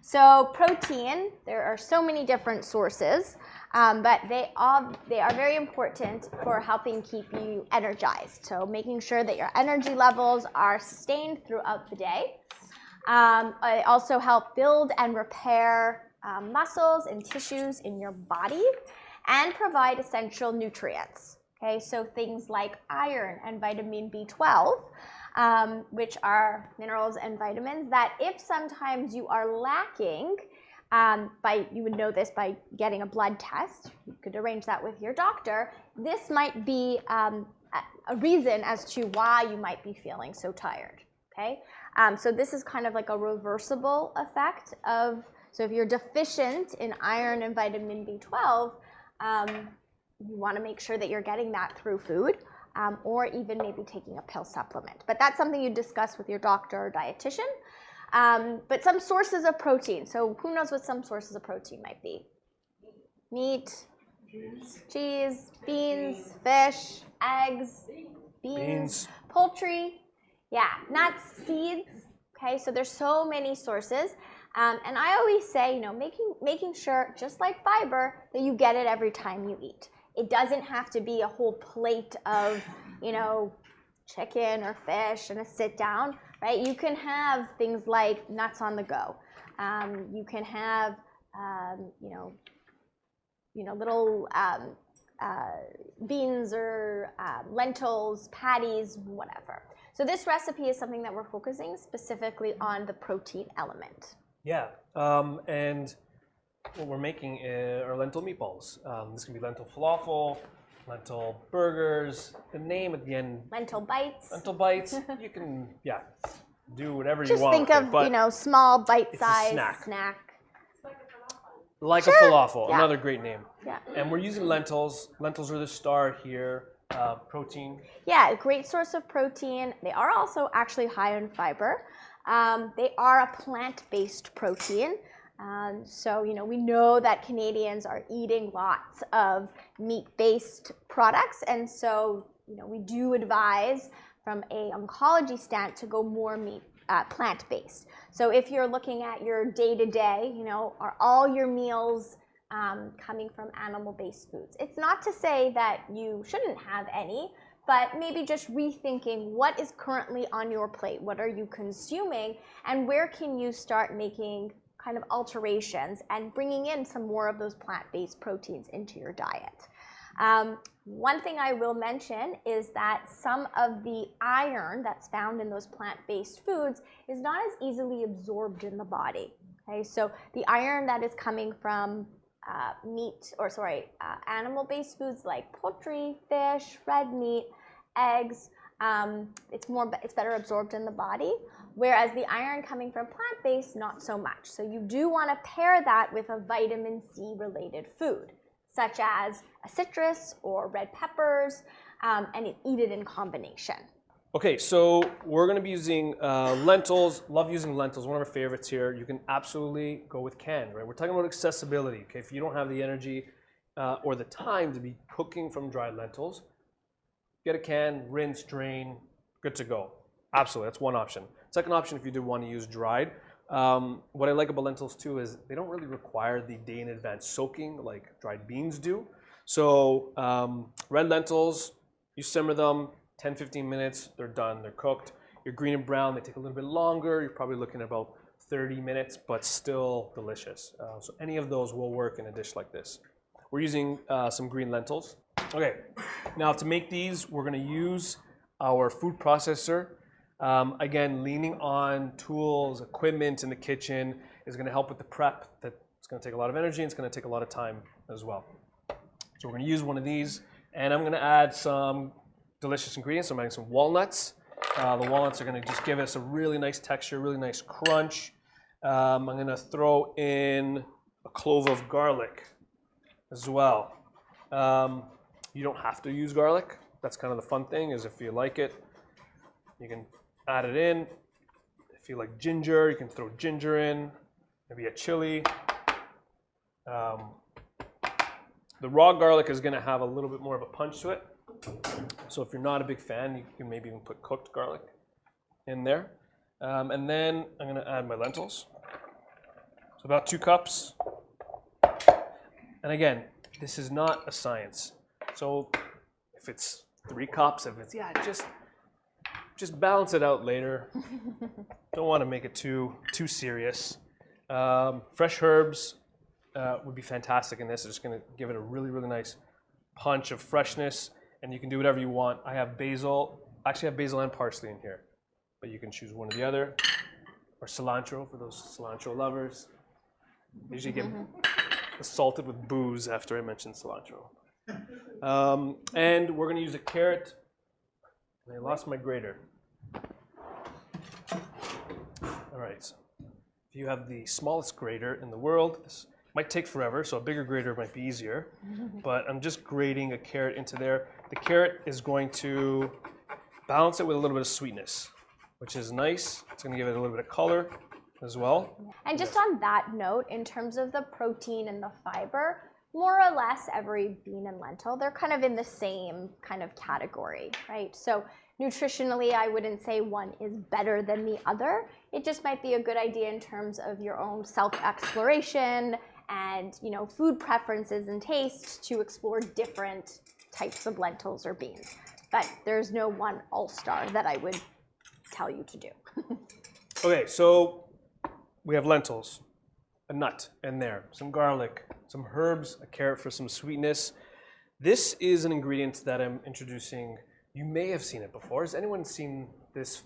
So protein, there are so many different sources, but they are very important for helping keep you energized. So making sure that your energy levels are sustained throughout the day. They also help build and repair muscles and tissues in your body and provide essential nutrients. Okay, so things like iron and vitamin B12, which are minerals and vitamins that if sometimes you are lacking, you would know this by getting a blood test. You could arrange that with your doctor. This might be a reason as to why you might be feeling so tired. Okay, so this is kind of like a reversible effect of, so if you're deficient in iron and vitamin B12, you want to make sure that you're getting that through food, or even maybe taking a pill supplement. But that's something you discuss with your doctor or dietitian. But some sources of protein. So who knows what some sources of protein might be? Meat, cheese, beans, fish, eggs, beans, poultry, yeah, nuts, seeds. Okay, so there's so many sources. And I always say, making sure, just like fiber, that you get it every time you eat. It doesn't have to be a whole plate of, chicken or fish and a sit down, right? You can have things like nuts on the go. You can have, little beans or lentils, patties, whatever. So this recipe is something that we're focusing specifically on the protein element. Yeah, and what we're making are lentil meatballs. This can be lentil falafel, lentil burgers, the name at the end. Lentil bites. Lentil bites. You can, do whatever Just you want. Just think of, small bite-sized snack. Like a falafel, yeah. Another great name. Yeah. And we're using lentils. Lentils are the star here. Protein. Yeah, a great source of protein. They are also actually high in fiber. They are a plant-based protein. So, we know that Canadians are eating lots of meat-based products. And so, we do advise from an oncology stand to go more plant-based. So if you're looking at your day-to-day, are all your meals coming from animal-based foods? It's not to say that you shouldn't have any, but maybe just rethinking what is currently on your plate. What are you consuming? And where can you start making kind of alterations and bringing in some more of those plant-based proteins into your diet? One thing I will mention is that some of the iron that's found in those plant-based foods is not as easily absorbed in the body. Okay, so the iron that is coming from animal-based foods like poultry, fish, red meat, eggs, it's better absorbed in the body, whereas the iron coming from plant-based, not so much. So you do want to pair that with a vitamin C related food, such as a citrus or red peppers, and eat it in combination. Okay, so we're going to be using lentils. Love using lentils, one of our favorites here. You can absolutely go with canned, right? We're talking about accessibility. Okay, if you don't have the energy or the time to be cooking from dried lentils, get a can, rinse, drain, good to go. Absolutely, that's one option. Second option, if you do want to use dried, what I like about lentils too is they don't really require the day in advance soaking like dried beans do. So red lentils, you simmer them, 10-15 minutes, they're done, they're cooked. Your green and brown, they take a little bit longer. You're probably looking at about 30 minutes, but still delicious. So any of those will work in a dish like this. We're using some green lentils. Okay, now to make these, we're gonna use our food processor. Again, leaning on tools, equipment in the kitchen is gonna help with the prep. It's gonna take a lot of energy and it's gonna take a lot of time as well. So we're gonna use one of these, and I'm gonna add some delicious ingredients. I'm adding some walnuts. The walnuts are gonna just give us a really nice texture, really nice crunch. I'm gonna throw in a clove of garlic as well. You don't have to use garlic. That's kind of the fun thing, is if you like it, you can add it in. If you like ginger, you can throw ginger in, maybe a chili. The raw garlic is gonna have a little bit more of a punch to it. So if you're not a big fan, you can maybe even put cooked garlic in there. And then I'm gonna add my lentils. So about 2 cups. And again, this is not a science. So if it's 3 cups, if it's, just balance it out later. Don't want to make it too serious. Fresh herbs would be fantastic in this. It's just going to give it a really, really nice punch of freshness. And you can do whatever you want. I have basil. I actually have basil and parsley in here. But you can choose one or the other. Or cilantro for those cilantro lovers. Usually get assaulted with booze after I mention cilantro. And we're going to use a carrot. I lost my grater. All right. If you have the smallest grater in the world, this might take forever, so a bigger grater might be easier. But I'm just grating a carrot into there. The carrot is going to balance it with a little bit of sweetness, which is nice. It's going to give it a little bit of color as well. And just on that note, in terms of the protein and the fiber, more or less every bean and lentil, they're kind of in the same kind of category, right? So nutritionally, I wouldn't say one is better than the other. It just might be a good idea in terms of your own self-exploration and, you know, food preferences and tastes to explore different types of lentils or beans. But there's no one all-star that I would tell you to do. Okay, so we have lentils, a nut in there, some garlic, some herbs, a carrot for some sweetness. This is an ingredient that I'm introducing. You may have seen it before. Has anyone seen this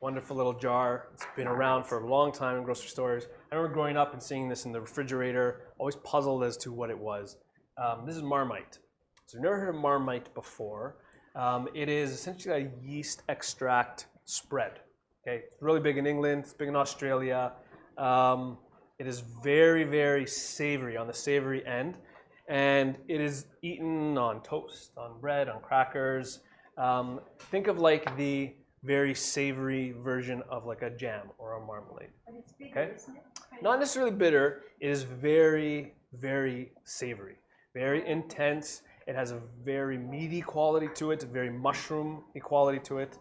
wonderful little jar? It's been around for a long time in grocery stores. I remember growing up and seeing this in the refrigerator, always puzzled as to what it was. This is Marmite. So you've never heard of Marmite before. It is essentially a yeast extract spread. Okay, it's really big in England, it's big in Australia. It is very, very savory, on the savory end. And it is eaten on toast, on bread, on crackers. Think of like the very savory version of like a jam or a marmalade. But it's bitter, Okay? isn't it? Not necessarily bitter, it is very, very savory. Very intense. It has a very meaty quality to it, a very mushroom-y quality to it.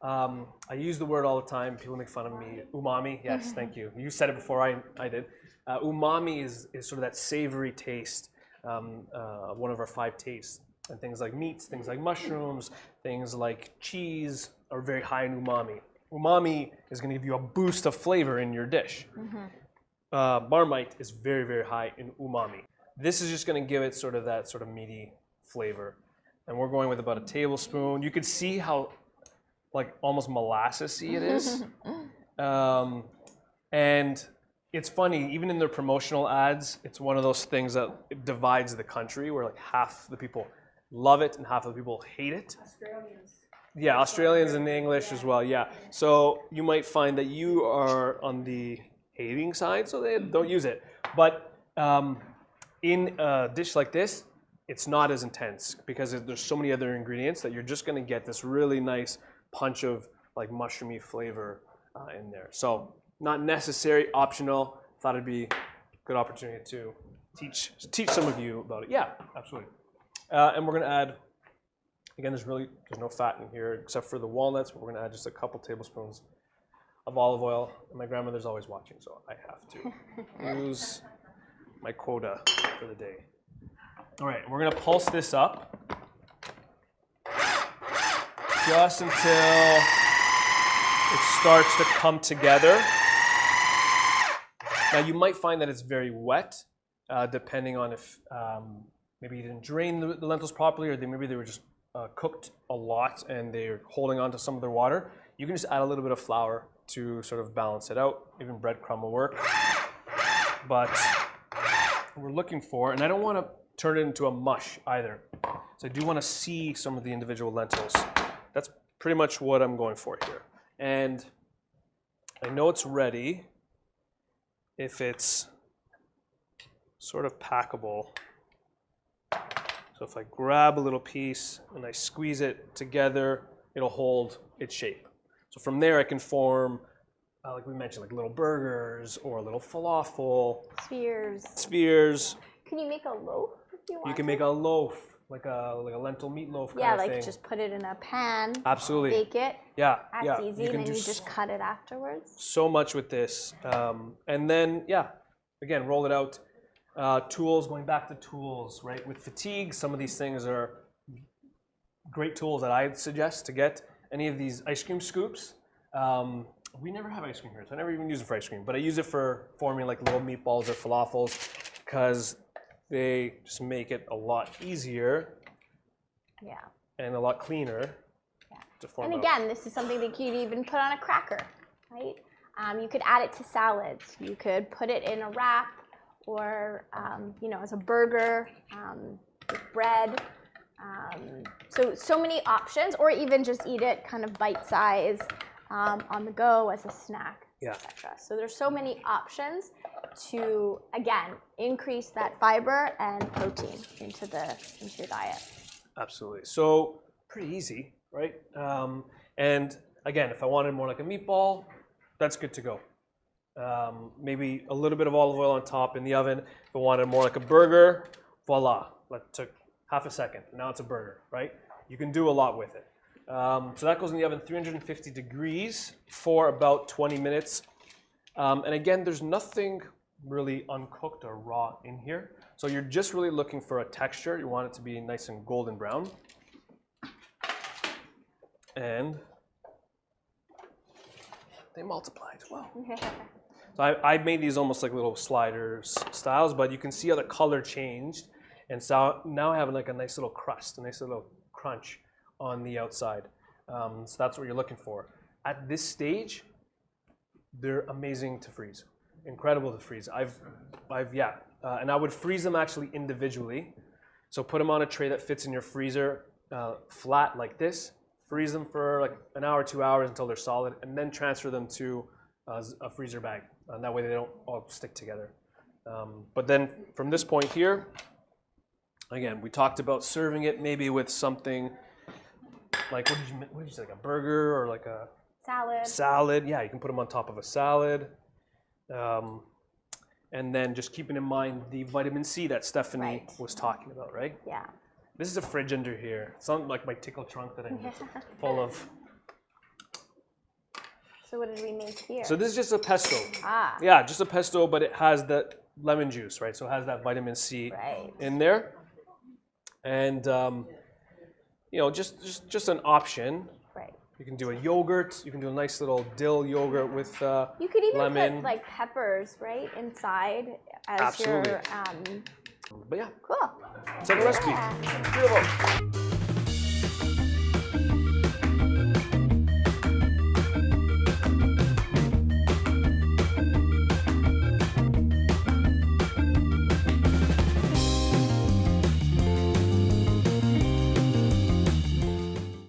I use the word all the time. People make fun of me. Umami, yes, thank you. You said it before I did. Umami is sort of that savory taste, one of our 5 tastes. And things like meats, things like mushrooms, things like cheese are very high in umami. Umami is going to give you a boost of flavor in your dish. Marmite is very, very high in umami. This is just going to give it sort of that sort of meaty flavor. And we're going with about a tablespoon. You can see how like almost molassesy it is. And it's funny, even in their promotional ads, it's one of those things that it divides the country where like half the people love it and half of the people hate it. Australians. Yeah, Australians and English as well, yeah. So you might find that you are on the hating side, so they don't use it. But in a dish like this, it's not as intense because there's so many other ingredients that you're just gonna get this really nice punch of like mushroomy flavor in there. So not necessary, optional. Thought it'd be a good opportunity to teach some of you about it. Yeah, absolutely. And we're gonna add, again, there's no fat in here except for the walnuts, but we're gonna add just a couple tablespoons of olive oil. And my grandmother's always watching, so I have to use my quota for the day. All right, we're gonna pulse this up just until it starts to come together. Now you might find that it's very wet, depending on if maybe you didn't drain the lentils properly, or maybe they were just cooked a lot and they're holding on to some of their water. You can just add a little bit of flour to sort of balance it out. Even breadcrumb will work. But we're looking for, and I don't want to turn it into a mush either. So I do want to see some of the individual lentils. That's pretty much what I'm going for here. And I know it's ready if it's sort of packable. So if I grab a little piece and I squeeze it together, it'll hold its shape. So from there I can form, like we mentioned, like little burgers or a little falafel. Spheres. Can you make a loaf if you want? You can make a loaf, like a lentil meatloaf kind Yeah, of like thing. just put it in a pan. Absolutely. Bake it. Yeah, That's easy. You can Then do you just cut it afterwards. so much with this. And then, yeah, again, roll it out. Tools, going back to tools, right? With fatigue, some of these things are great tools that I'd suggest to get. Any of these ice cream scoops. We never have ice cream here, so I never even use it for ice cream. But I use it for forming like little meatballs or falafels because they just make it a lot easier. Yeah. And a lot cleaner. Yeah. To form and again, this is something that you could even put on a cracker, right? You could add it to salads. You could put it in a wrap, or you know, as a burger with bread. So many options, or even just eat it kind of bite-size on the go as a snack, yeah. etc. So there's so many options to, again, increase that fiber and protein into your diet. Absolutely. So pretty easy, right? And again, if I wanted more like a meatball, that's good to go. Maybe a little bit of olive oil on top in the oven. If I wanted more like a burger, voila. That took half a second. Now it's a burger, right? You can do a lot with it. So that goes in the oven 350 degrees for about 20 minutes. And again, there's nothing really uncooked or raw in here. So you're just really looking for a texture. You want it to be nice and golden brown. And they multiplied well. So I made these almost like little sliders styles, but you can see how the color changed. And so now I have like a nice little crust, a nice little crunch on the outside. So that's what you're looking for. At this stage, they're amazing to freeze. Incredible to freeze. And I would freeze them actually individually. So put them on a tray that fits in your freezer flat like this. Freeze them for like an hour, 2 hours until they're solid, and then transfer them to a freezer bag. And that way they don't all stick together. But then from this point here, again, we talked about serving it maybe with something like, what did you say, like a burger or like a salad. Yeah, you can put them on top of a salad. And then just keeping in mind the vitamin C that Stephanie was talking about, right? Yeah. This is a fridge under here. It's not like my tickle trunk that I'm full of. So what did we make here? So this is just a pesto. Ah. Yeah, just a pesto, but it has that lemon juice, right? So it has that vitamin C in there. And, you know, just an option. Right. You can do a yogurt. You can do a nice little dill yogurt with you could even lemon. put like peppers, right, inside as Absolutely. your. But yeah. Cool. Second recipe. Beautiful.